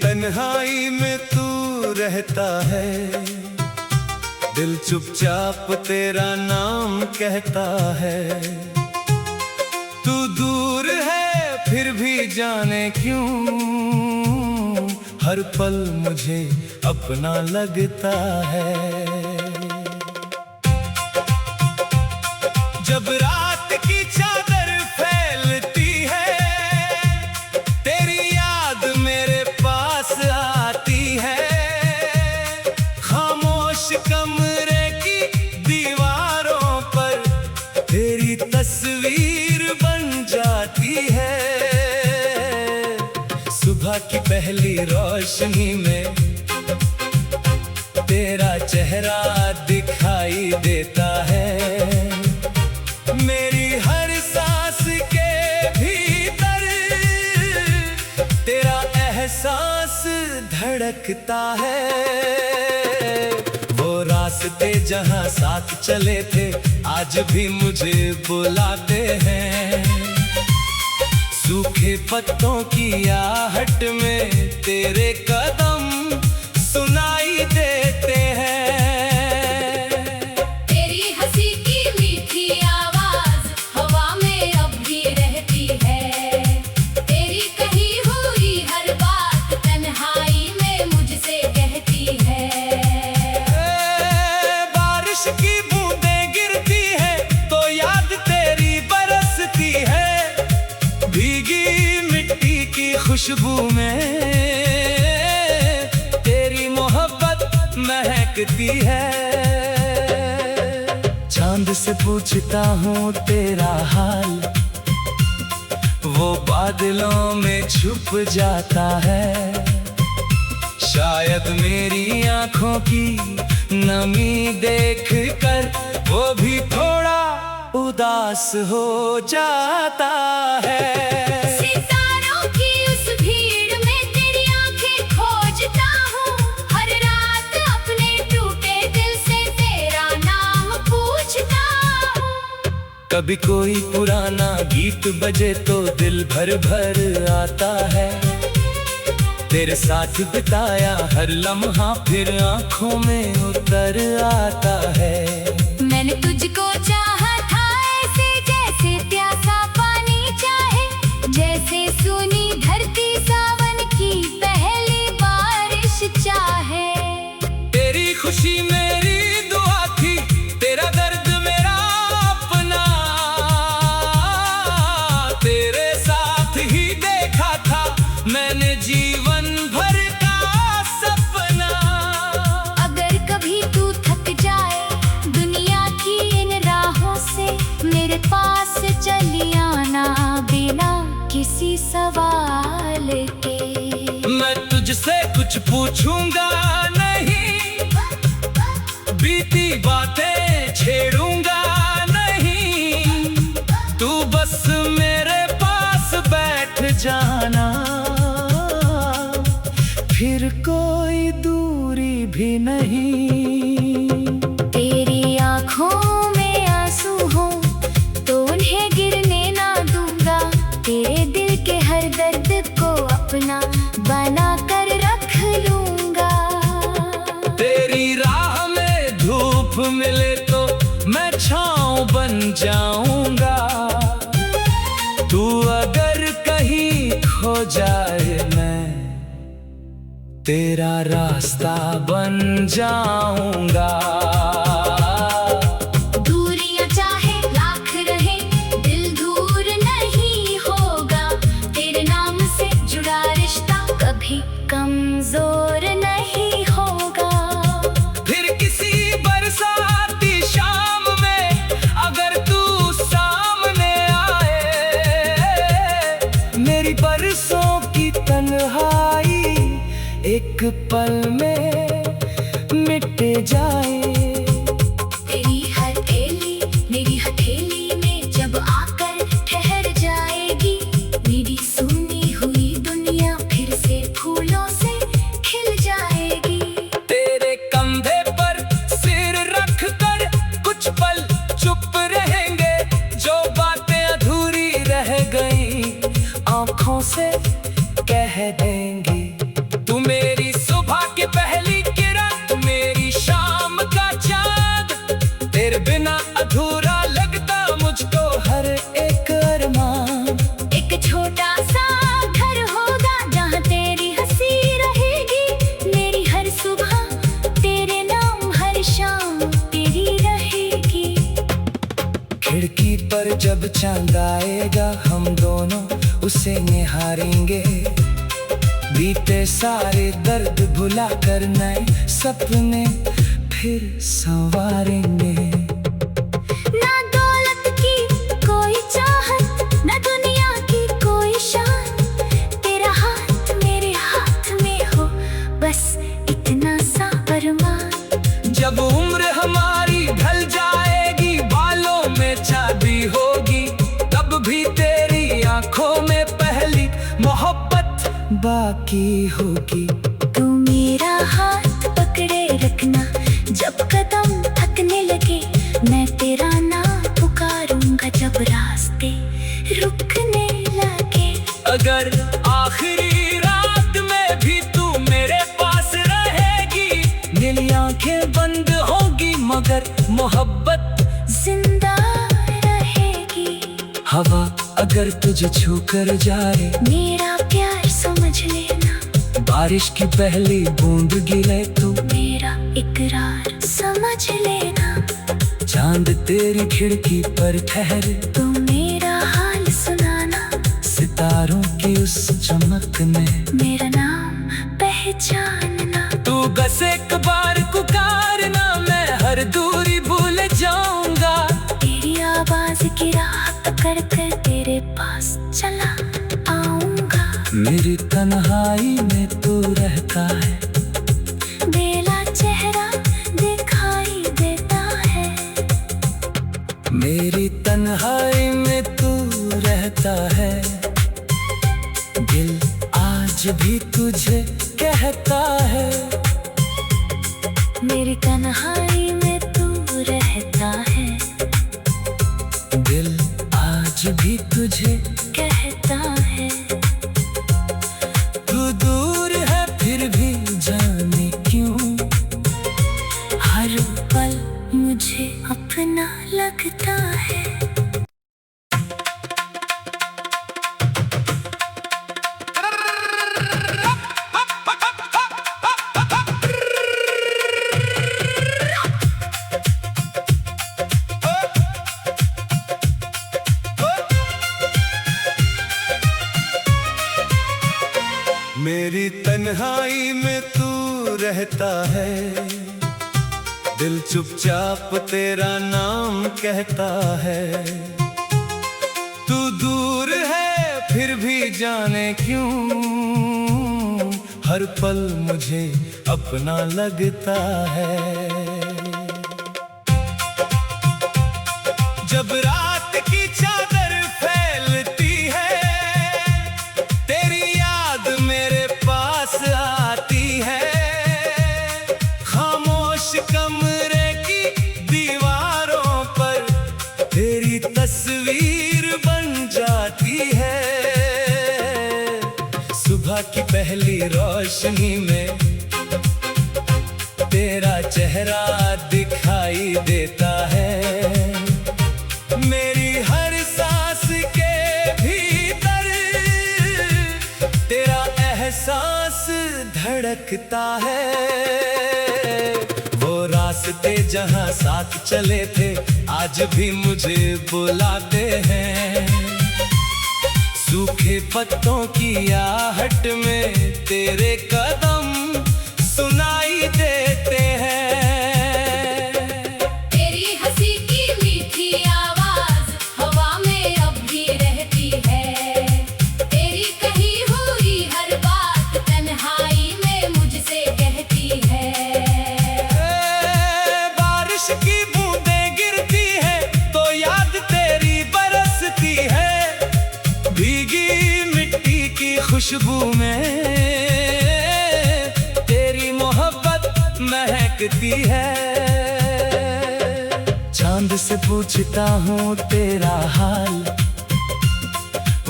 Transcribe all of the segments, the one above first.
तन्हाई में तू रहता है, दिल चुपचाप तेरा नाम कहता है। तू दूर है फिर भी जाने क्यों, हर पल मुझे अपना लगता है। जब रात की चादर फैलती है, तेरी याद मेरे पास आती है। खामोश कमरे की दीवारों पर तेरी तस्वीर बन जाती है। सुबह की पहली रोशनी में तेरा चेहरा दिखाई देता है। मेरी हर सांस के भीतर तेरा एहसास धड़कता है। वो रास्ते जहां साथ चले थे आज भी मुझे बुलाते हैं। सूखे पत्तों की आहट में तेरे कदम सुनाई देते हैं। तेरी हंसी की मीठी आवाज हवा में अब भी रहती है। तेरी कही हुई हर बात तन्हाई में मुझसे कहती है। बारिश की बूंदें गिरती है तो याद तेरी बरसती है। भीगी मिट्टी की खुशबू में तेरी मोहब्बत महकती है। चांद से पूछता हूँ तेरा हाल, वो बादलों में छुप जाता है। शायद मेरी आंखों की नमी देख कर वो भी थोड़ा उदास हो जाता है। सितारों की उस भीड़ में तेरी आंखें खोजता हूँ। हर रात अपने टूटे दिल से तेरा नाम पूछता हूँ। कभी कोई पुराना गीत बजे तो दिल भर भर आता है। तेरे साथ बिताया हर लम्हा फिर आंखों में उतर आता है। मैंने तुझको चाहा था ऐसे जैसे प्यासा पानी चाहे, जैसे सुनी धरती सावन की पहली बारिश चाहे। तेरी खुशी मेरी दुआ थी, तेरा दर्द मेरा अपना। तेरे साथ ही देखा था मैंने जीवन भर का सपना। अगर कभी तू थक जाए दुनिया की इन राहों से, मेरे पास चली आना बिना किसी सवाल के। मैं तुझसे कुछ पूछूंगा नहीं, बीती बातें छेड़ूंगा नहीं। तू बस मेरे पास बैठ जाना, फिर कोई दूरी भी नहीं। तेरी आँखों में आंसू हो तो उन्हें गिरने ना दूंगा। तेरे दिल के हर दर्द को अपना बना कर रख लूंगा। तेरी राह में धूप मिले तो मैं छाँव बन जाऊंगा। तू अगर कहीं खो जाए मैं तेरा रास्ता बन जाऊंगा। दूरियां चाहे लाख रहे दिल दूर नहीं होगा। तेरे नाम से जुड़ा रिश्ता कभी कमजोर नहीं होगा। फिर किसी बरसाती शाम में अगर तू सामने आए, मेरी बरसों की तन्हाई एक पल में मिट जाए। तेरी हथेली मेरी हथेली में जब आकर ठहर जाएगी, मेरी सुनी हुई दुनिया फिर से फूलों से खिल जाएगी। तेरे कंधे पर सिर रख कर कुछ पल चुप रहेंगे, जो बातें अधूरी रह गई आंखों से कह देंगे। तू जब चांद आएगा हम दोनों उसे निहारेंगे, बीते सारे दर्द भुला कर नए सपने फिर संवारेंगे। ना दौलत की कोई चाहत, ना दुनिया की कोई शान, तेरा हाथ मेरे हाथ में हो बस इतना सा अरमान। जब उम्र हमारी ढल जाएगी, बालों में चांदी होगी, तब भी तेरी आंखों में पहली मोहब्बत बाकी होगी। तू मेरा हाथ पकड़े रखना, जब कदम थकने लगे मैं तेरा नाम पुकारूंगा, जब रास्ते रुकने लगे। अगर आखिरी रात में भी तू मेरे पास रहेगी, नीली आंखें बंद होगी मगर मोहब्बत जिंदा रहेगी। हवा अगर तुझे छू कर जाए, मेरा प्यार समझ लेना, बारिश की पहली बूंद गिरे तो मेरा इकरार समझ लेना। चांद तेरी खिड़की पर ठहरे तू मेरा हाल सुनाना, सितारों की उस चमक में मेरा नाम पहचानना। तू बस एक बार पुकारना, मैं हर दूरी भूल जाऊंगा। तेरी आवाज की राह पकड़ कर तेरे पास चला आऊंगा। मेरी तन्हाई में तू रहता है, बेला चेहरा दिखाई देता है। मेरी तन्हाई में तू रहता है, दिल आज भी तुझे कहता है। मेरी तन्हाई में तू रहता है, दिल आज भी तुझे कहता है। तू दूर है फिर भी जाने क्यों, हर पल मुझे अपना लगता है। मेरी तन्हाई में तू रहता है, दिल चुपचाप तेरा नाम कहता है। तू दूर है फिर भी जाने क्यों, हर पल मुझे अपना लगता है। जब रात की चादर फैलती है, तेरी याद मेरे पास आती है। खामोश कमरे की दीवारों पर तेरी तस्वीर बन जाती है। सुबह की पहली रोशनी में तेरा चेहरा दिखाई देता है। मेरी हर सांस के भीतर तेरा एहसास धड़कता है। वो रास्ते जहां साथ चले थे आज भी मुझे बुलाते हैं। सूखे पत्तों की आहट में तेरे कदम सुनाई देते हैं। तेरी हंसी की मीठी आवाज हवा में अब भी रहती है। तेरी कही हुई हर बात तन्हाई में मुझसे कहती है। बारिश की बूंदें गिरती है तो याद तेरी बरसती है। भीगी मिट्टी की खुशबू में तेरी मोहब्बत महकती है। चांद से पूछता हूँ तेरा हाल,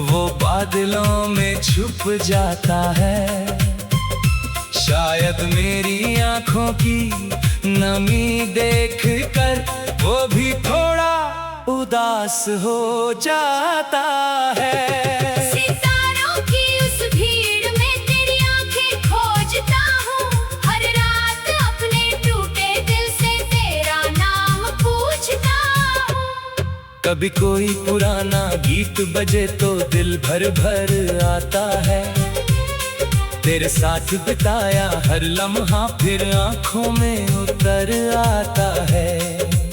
वो बादलों में छुप जाता है। शायद मेरी आंखों की नमी देख कर वो भी थोड़ा उदास हो जाता है। सितारों की उस भीड़ में तेरी आंखें खोजता हूँ। हर रात अपने टूटे दिल से तेरा नाम पूछता हूँ। कभी कोई पुराना गीत बजे तो दिल भर भर आता है। तेरे साथ बिताया हर लम्हा फिर आंखों में उतर आता है।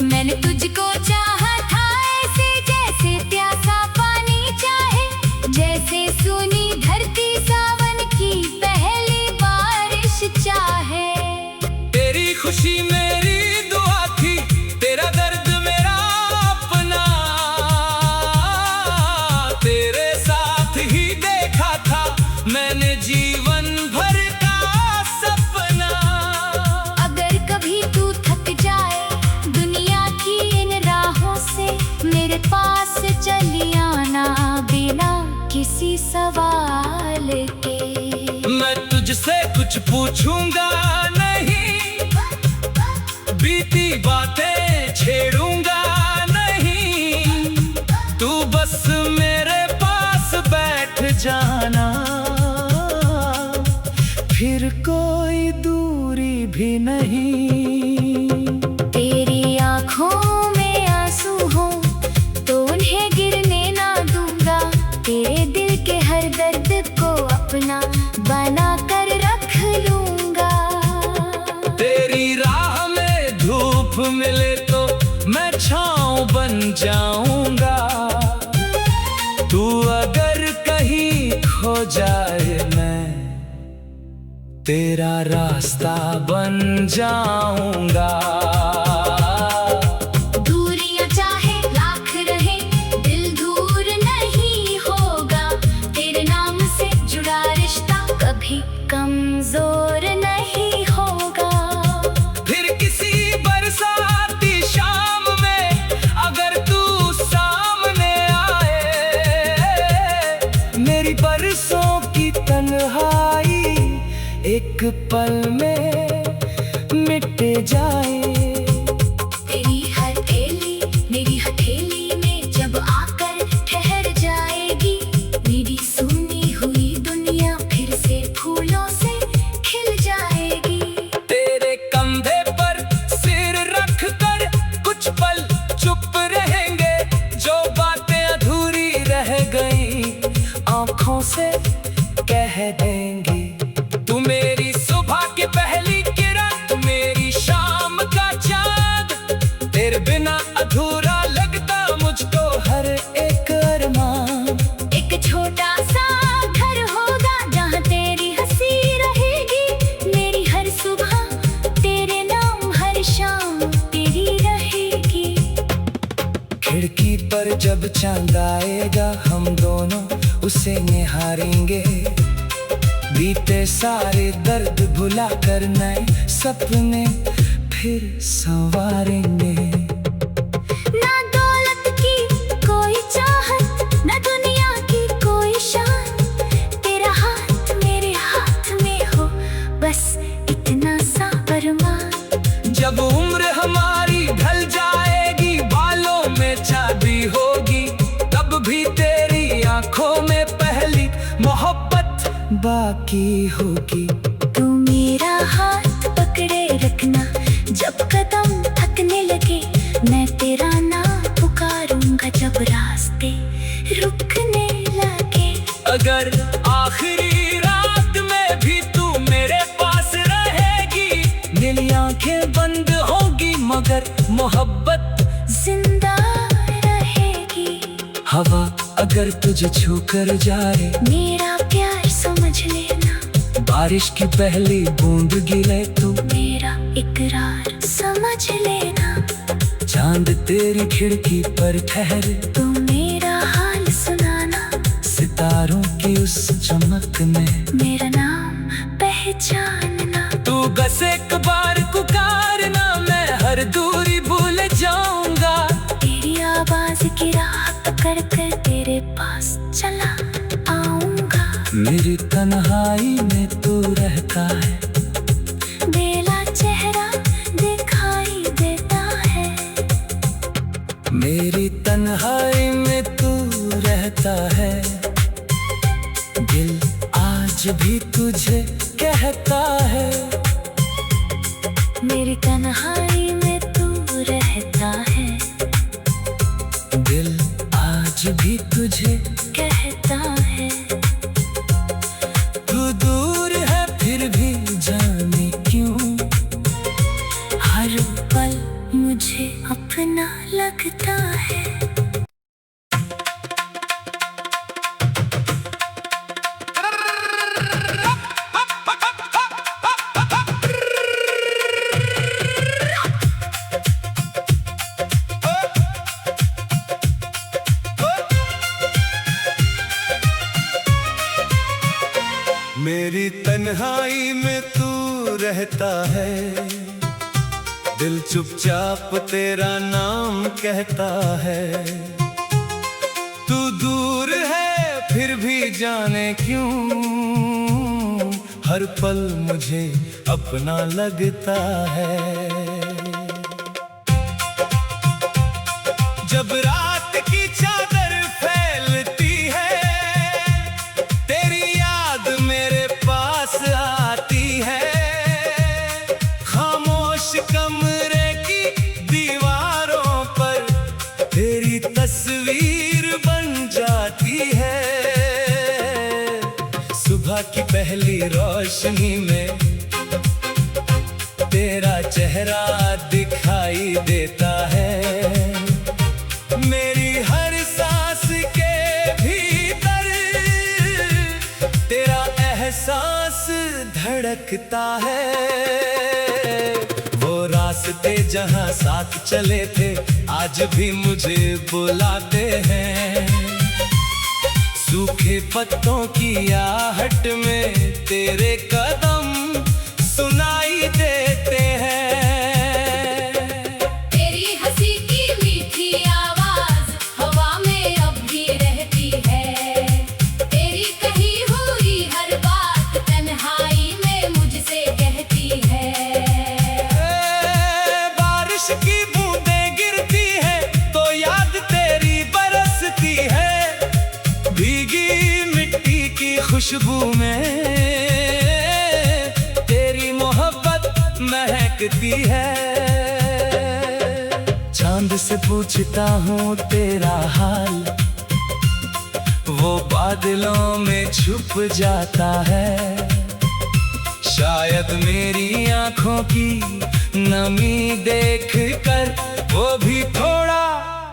मैंने तुझको चाहा था ऐसे जैसे प्यासा पानी चाहे, जैसे सुनी धरती सावन की पहली बारिश चाहे। तेरी खुशी मेरी दुआ थी, तेरा दर्द मेरा अपना, तेरे साथ ही देखा था मैंने जीवन भर का सपना। अगर कभी तू थक जाए दुनिया की इन राहों से, मेरे पास चली आना बिना किसी सवाल के। मैं तुझसे कुछ पूछूंगा नहीं, बीती बातें छेड़ूंगा नहीं, तू बस मेरे पास बैठ जाना, फिर कोई दूरी भी नहीं। तेरी आँखों में आंसू हो तो उन्हें गिरने ना दूंगा, तेरे दिल के हर दर्द को अपना बना कर रख लूंगा। तेरी राह में धूप मिले तो मैं छाँव बन जाऊंगा, तू अगर कहीं खो जाए मैं तेरा रास्ता बन जाऊंगा। दूरियां चाहे लाख रहे दिल दूर नहीं होगा, तेरे नाम से जुड़ा रिश्ता कभी कमजोर नहीं होगा। फिर किसी बरसाती शाम में अगर तू सामने आए, मेरी बरसों की तन्हाई एक पल में मिट जाए। तेरी हथेली मेरी हथेली में जब आकर ठहर जाएगी, मेरी सुनी हुई दुनिया फिर से फूलों से खिल जाएगी। तेरे कंधे पर सिर रख कर कुछ पल चुप रहेंगे, जो बातें अधूरी रह गई आंखों से कह देंगी। तू मेरी सुबह की पहली किरण, तू मेरी शाम का चाँद, तेरे बिना अधूरा लगता मुझको हर एक अरमान। एक छोटा सा घर होगा जहाँ तेरी हंसी रहेगी, मेरी हर सुबह तेरे नाम हर शाम तेरी रहेगी। खिड़की पर जब चांद आएगा हम दोनों उसे निहारेंगे, बीते सारे दर्द भुला कर नए सपने फिर संवारेंगे। ना दौलत की कोई चाहत, ना दुनिया की कोई शान, तेरा हाथ मेरे हाथ में हो बस इतना सा अरमान। जब उम्र हमारी ढल जाएगी बालों में चाबी होगी, तब भी तेरी आंखों में पहली मोहब्बत बाकी होगी। तू मेरा हाथ पकड़े रखना जब कदम थकने लगे, मैं तेरा नाम पुकारूंगा जब रास्ते रुकने लगे। अगर आखिरी रात में भी तू मेरे पास रहेगी, मेरी आंखें बंद होगी मगर मोहब्बत जिंदा रहेगी। हवा अगर तुझे छू कर जाए, मेरा प्यार समझ लेना, बारिश की पहली बूंद गिरे तो मेरा इकरार समझ लेना। चांद तेरी खिड़की पर ठहरे, तू मेरा हाल सुनाना, सितारों की उस चमक में मेरा नाम पहचानना। तू बस एक बार पुकारना, मैं हर दूरी भूल जाऊंगा। तेरी आवाज की राह पकड़ कर तेरे पास चला आऊंगा। मेरी तन्हाई में तू रहता है, बेला चेहरा दिखाई देता है। मेरी तन्हाई में तू रहता है, दिल आज भी तुझे कहता है। मेरी तन्हाई में तू रहता है, दिल तुझे कहता है। तू दूर है फिर भी जाने क्यों, हर पल मुझे अपना लगता है। मेरी तन्हाई में तू रहता है, दिल चुपचाप तेरा नाम कहता है। तू दूर है फिर भी जाने क्यों, हर पल मुझे अपना लगता है। जब रात की चादर फैलती है, तेरी याद मेरे पास आती है। खामोश कमरे की दीवारों पर तेरी तस्वीर बन जाती है। सुबह की पहली रोशनी में तेरा चेहरा दिखाई देता है। मेरी हर सांस के भीतर तेरा एहसास धड़कता है। वो रास्ते जहां साथ चले थे आज भी मुझे बुलाते हैं। सूखे पत्तों की आहट में तेरे कदम सुनाई देते हैं। तेरी हंसी की मीठी आवाज हवा में अब भी रहती है। तेरी कही हुई हर बात तन्हाई में मुझसे कहती है। बारिश की बूंदें गिरती है तो याद तेरी बरसती है। भीगी मिट्टी की खुशबू में तेरी मोहब्बत महकती है। चांद से पूछता हूँ तेरा हाल, वो बादलों में छुप जाता है। शायद मेरी आंखों की नमी देख कर वो भी थोड़ा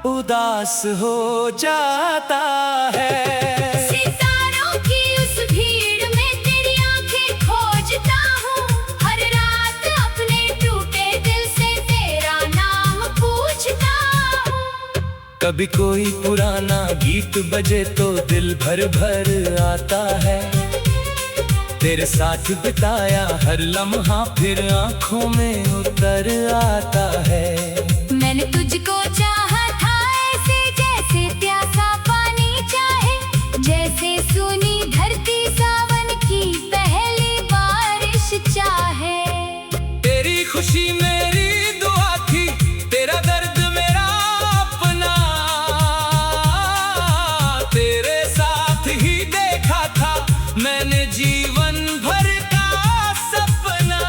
उदास हो जाता है। सितारों की उस भीड़ में तेरी आंखें खोजता हूँ। हर रात अपने टूटे दिल से तेरा नाम पूछता हूँ। कभी कोई पुराना गीत बजे तो दिल भर भर आता है। तेरे साथ बिताया हर लम्हा फिर आंखों में उतर आता है। मैंने तुझको चाहा था ऐसे जैसे प्यासा पानी चाहे, जैसे सुनी धरती सावन की पहली बारिश चाहे। तेरी खुशी मेरी दुआ थी, तेरा दर्द मेरा अपना। तेरे साथ ही देखा था मैंने जीवन भर का सपना।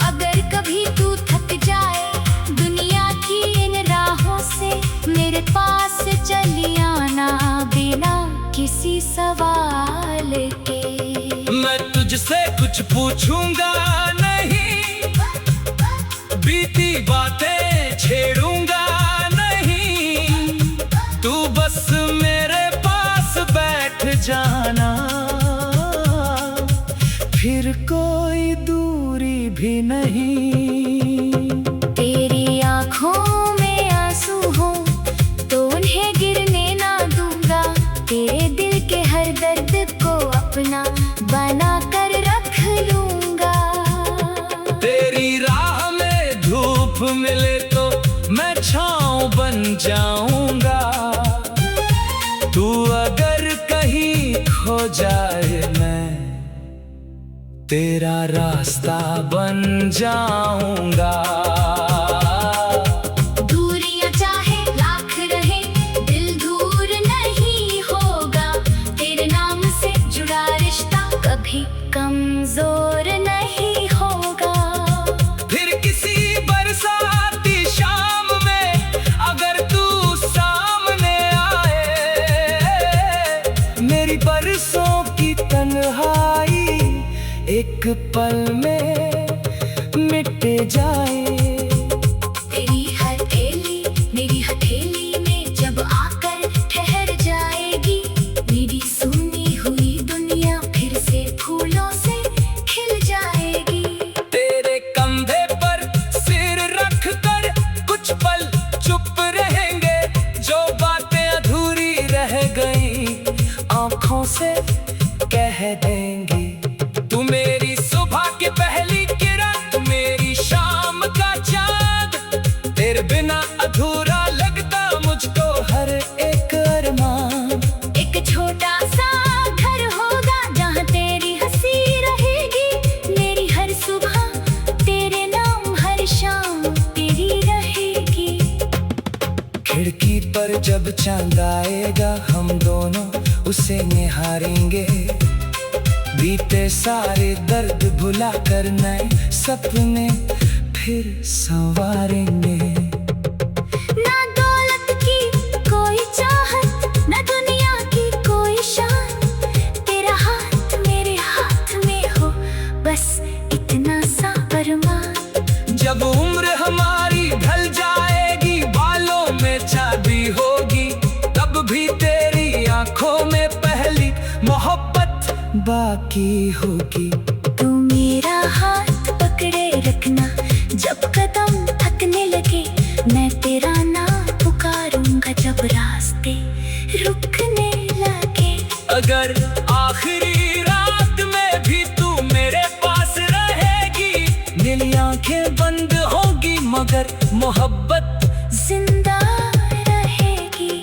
अगर कभी तू थक जाए दुनिया की इन राहों से, मेरे पास चली आना बिना किसी सवाल के। मैं तुझसे कुछ पूछूंगा नहीं, बीती बातें छेड़ूंगा नहीं। तू बस मेरे पास बैठ जाना, फिर कोई दूरी भी नहीं। तेरी आँखों में आंसू हो तो उन्हें गिरने ना दूंगा। तेरे दिल के हर दर्द को अपना बना कर रख लूंगा। तेरी राह में धूप मिले तो मैं छाँव बन जाऊंगा। तू अगर कहीं खो जाए मैं तेरा रास्ता बन जाऊंगा। दूरियां चाहे लाख रहे दिल दूर नहीं होगा। तेरे नाम से जुड़ा रिश्ता कभी कमजोर नहीं होगा। फिर किसी बरसाती शाम में अगर तू सामने आए मेरी बरसों की तन्हाई एक पल में मिट जाए। तेरी हथेली मेरी हथेली में जब आकर ठहर जाएगी, मेरी सुनी हुई दुनिया फिर से फूलों से खिल जाएगी। तेरे कंधे पर सिर रख कर कुछ पल चुप रहेंगे, जो बातें अधूरी रह गई आंखों से कह देंगी। तू मेरी सुबह की पहली किरण, तू मेरी शाम का चांद, तेरे बिना अधूरा लगता मुझको हर एक अरमान। एक छोटा सा घर होगा जहाँ तेरी हंसी रहेगी, मेरी हर सुबह तेरे नाम, हर शाम तेरी रहेगी। खिड़की पर जब चांद आएगा हम दोनों उसे निहारेंगे, बीते सारे दर्द भुला कर नए सपने फिर संवारेंगे। ना दौलत की कोई चाहत, ना दुनिया की कोई शान, तेरा हाथ मेरे हाथ में हो बस इतना सा अरमान। जब उम्र हमारी ढल जाएगी, बालों में चांदी होगी, तब भी तेरी आंखों में पहली मोहब्बत बाकी होगी। तू मेरा हाथ पकड़े रखना, जब कदम थकने लगे मैं तेरा नाम पुकारूंगा, जब रास्ते रुकने लगे। अगर आखिरी रात में भी तू मेरे पास रहेगी, नीली आंखें बंद होगी मगर मोहब्बत जिंदा रहेगी।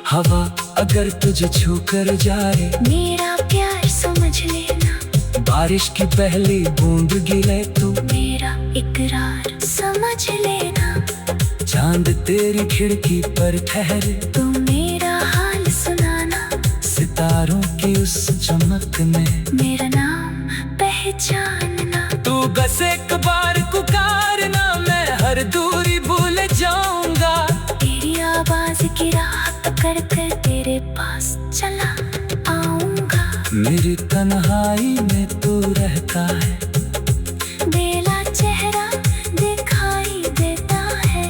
हवा अगर तुझे छू कर जाए, मेरा प्यार समझ लेना, बारिश की पहली बूंद गिरे तू, मेरा इकरार समझ लेना। चांद तेरी खिड़की पर ठहरे, तू मेरा हाल सुनाना, सितारों की उस चमक में मेरा नाम पहचानना। तू बस एक बार पुकारना, मैं हर दूरी भूल जाऊंगा। तेरी आवाज की राह पकड़ कर तेरे पास चला आऊंगा। मेरी तन्हाई में तू रहता है, बेला चेहरा दिखाई देता है।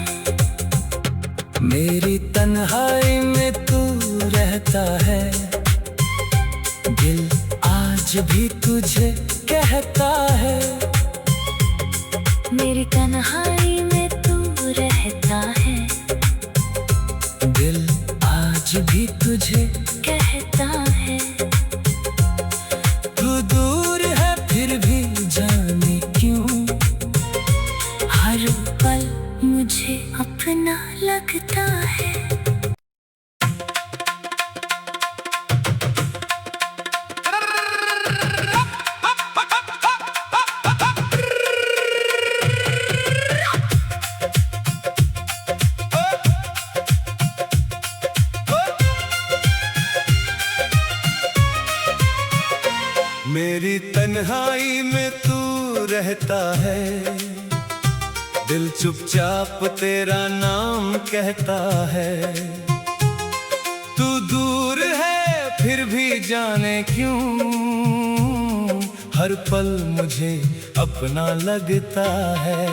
मेरी तन्हाई में तू रहता है, दिल आज भी तुझे कहता है। मेरी तन्हाई में तू रहता है, दिल आज भी तुझे कहता है। तू दूर है फिर भी जाने क्यों, हर पल मुझे अपना लगता है। मेरी तन्हाई में तू रहता है, दिल चुपचाप तेरा नाम कहता है। तू दूर है फिर भी जाने क्यों, हर पल मुझे अपना लगता है।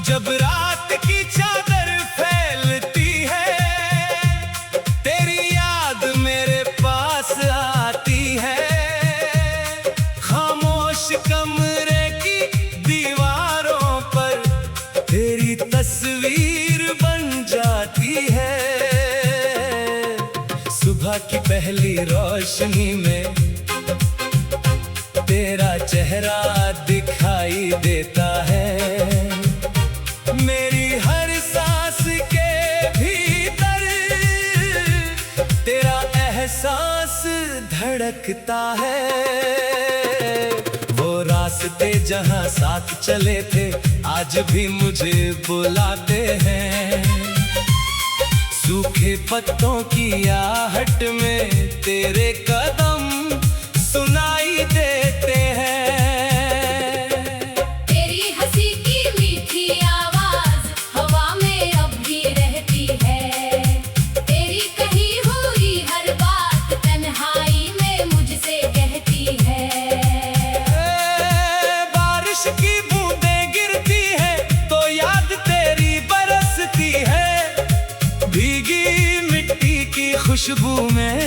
जब रात की चादर फैलती है, तेरी याद मेरे पास आती है। खामोश कमरे की दीवारों पर तेरी तस्वीर बन जाती है। सुबह की पहली रोशनी में तेरा चेहरा दिखाई देता है। मेरी हर सांस के भीतर तेरा एहसास धड़कता है। वो रास्ते जहां साथ चले थे आज भी मुझे बुलाते हैं। सूखे पत्तों की आहट में तेरे कदम सुनाई देते हैं। तेरी हंसी की मीठी आवाज हवा में अब भी रहती है। तेरी भीगी मिट्टी की खुशबू में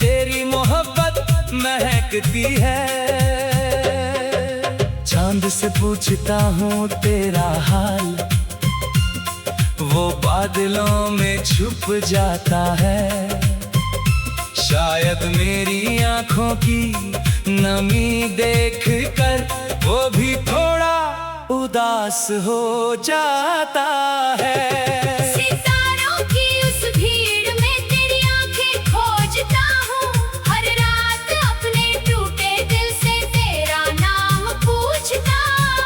तेरी मोहब्बत महकती है। चांद से पूछता हूँ तेरा हाल, वो बादलों में छुप जाता है। शायद मेरी आंखों की नमी देख कर वो भी थोड़ा उदास हो जाता है। सितारों की उस भीड़ में तेरी आंखें खोजता हूँ, हर रात अपने टूटे दिल से तेरा नाम पूछता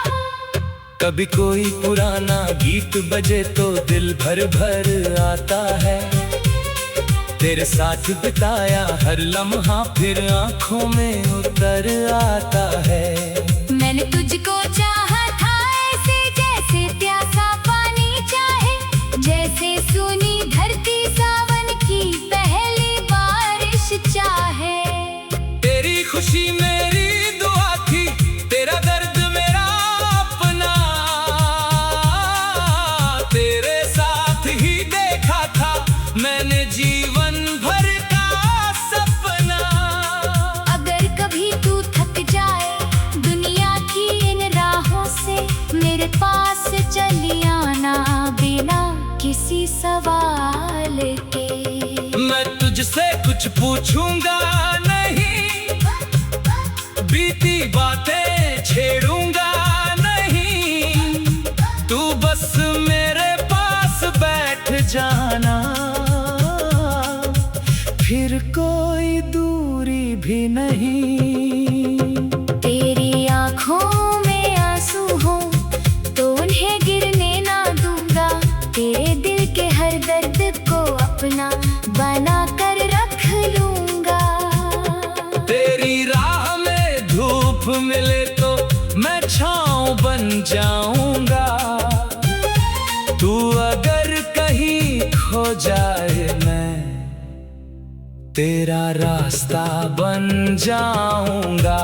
हूँ। कभी कोई पुराना गीत बजे तो दिल भर भर आता है। तेरे साथ बिताया हर लम्हा फिर आंखों में उतर आता है। मैंने तुझको चाहा था ऐसे जैसे प्यासा पानी चाहे, जैसे सुनी धरती सावन की पहली बारिश चाहे। तेरी खुशी मेरी दुआ थी, तेरा दर्द मेरा अपना, तेरे साथ ही देखा था मैंने जीवन भर का सपना। अगर कभी तू थक जाए दुनिया की इन राहों से, मेरे पास चली आना बिना किसी सवाल के। मैं तुझसे कुछ पूछूंगा नहीं, बीती बातें छेड़ूंगा नहीं, तू बस मेरे पास बैठ जाना, फिर कोई दूरी भी नहीं। तेरी आंखों में आंसू हो तो उन्हें गिरने ना दूंगा, तेरे दिल के हर दर्द को अपना बना कर रख लूंगा। तेरी राह में धूप मिले तो मैं छाँव बन जाऊंगा, तू अगर कहीं खो जाए मैं तेरा रास्ता बन जाऊंगा।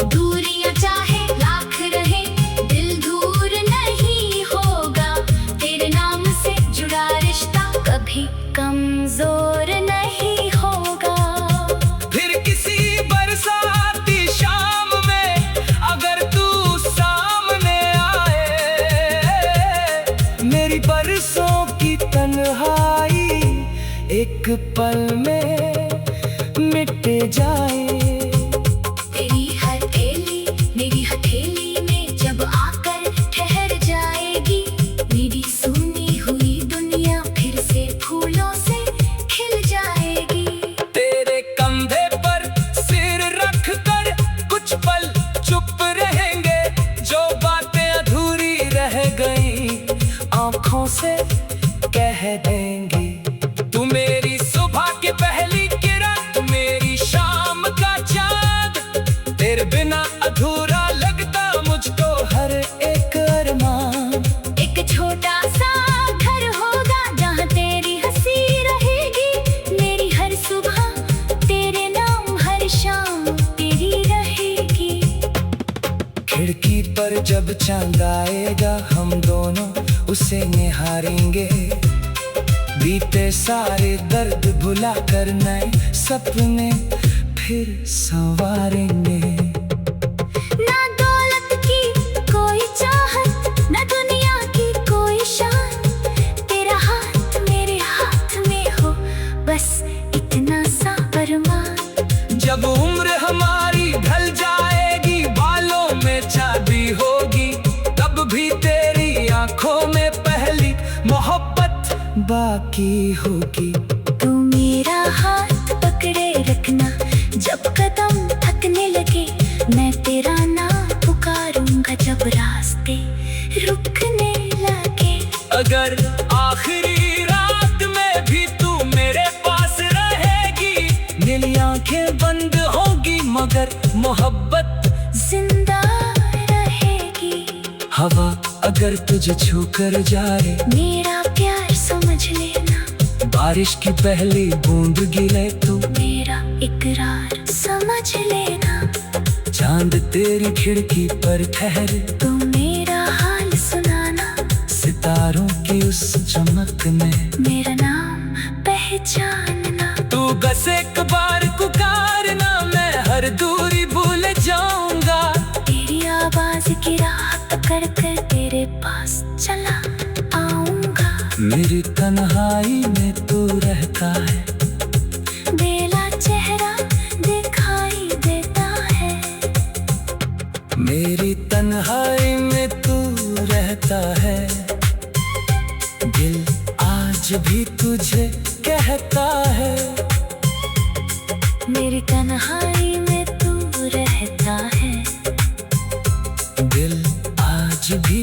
दूरियां चाहे लाख रहे दिल दूर नहीं होगा, तेरे नाम से जुड़ा रिश्ता कभी कमजोर नहीं होगा। फिर किसी बरसाती शाम में अगर तू सामने आए, मेरी बरसों की तन्हाई एक पल में मिट जाए। तेरी हथेली मेरी हथेली में जब आकर ठहर जाएगी, मेरी सुनी हुई दुनिया फिर से फूलों से खिल जाएगी। तेरे कंधे पर सिर रख कर कुछ पल चुप रहेंगे, जो बातें अधूरी रह गई आंखों से कह देंगे। तू मेरी सुबह की पहली किरण, तू मेरी शाम का चांद, तेरे बिना अधूरा लगता मुझको हर एक अरमान। एक छोटा सा घर होगा जहाँ तेरी हंसी रहेगी, मेरी हर सुबह तेरे नाम हर शाम तेरी रहेगी। खिड़की पर जब चांद आएगा हम दोनों उसे निहारेंगे, बीते सारे दर्द भुला कर नए सपने फिर संवारेंगे। ना दौलत की कोई चाहत, ना दुनिया की कोई शान, तेरा हाथ मेरे हाथ में हो बस इतना सा अरमान। जब उम्र हमारी ढल जाएगी बालों में चांदी होगी, तब भी तेरी आंखों में पहली मोहब्बत बाकी होगी। तू मेरा हाथ पकड़े रखना, जब कदम थकने लगे मैं तेरा नाम पुकारूंगा, जब रास्ते रुकने लगे। अगर आखिरी रात में भी तू मेरे पास रहेगी, नीली आंखें बंद होगी मगर मोहब्बत जिंदा रहेगी। हवा अगर तुझे छू कर जाए, मेरा प्यार समझ लेना, बारिश की पहली बूंद गिरे तो मेरा इकरार समझ लेना। चांद तेरी खिड़की पर ठहरे तू मेरा हाल सुनाना, सितारों की उस चमक में मेरा नाम पहचानना। तू बस एक बार पुकारना, मैं हर दूरी भूल जाऊंगा। तेरी आवाज की राह पकड़ कर तेरे पास चला आऊंगा। मेरी तन्हाई में तू रहता है, बेला चेहरा दिखाई देता है। मेरी तन्हाई में तू रहता है। दिल आज भी तुझे कहता है, मेरी तन्हाई में तू रहता है। दिल आज भी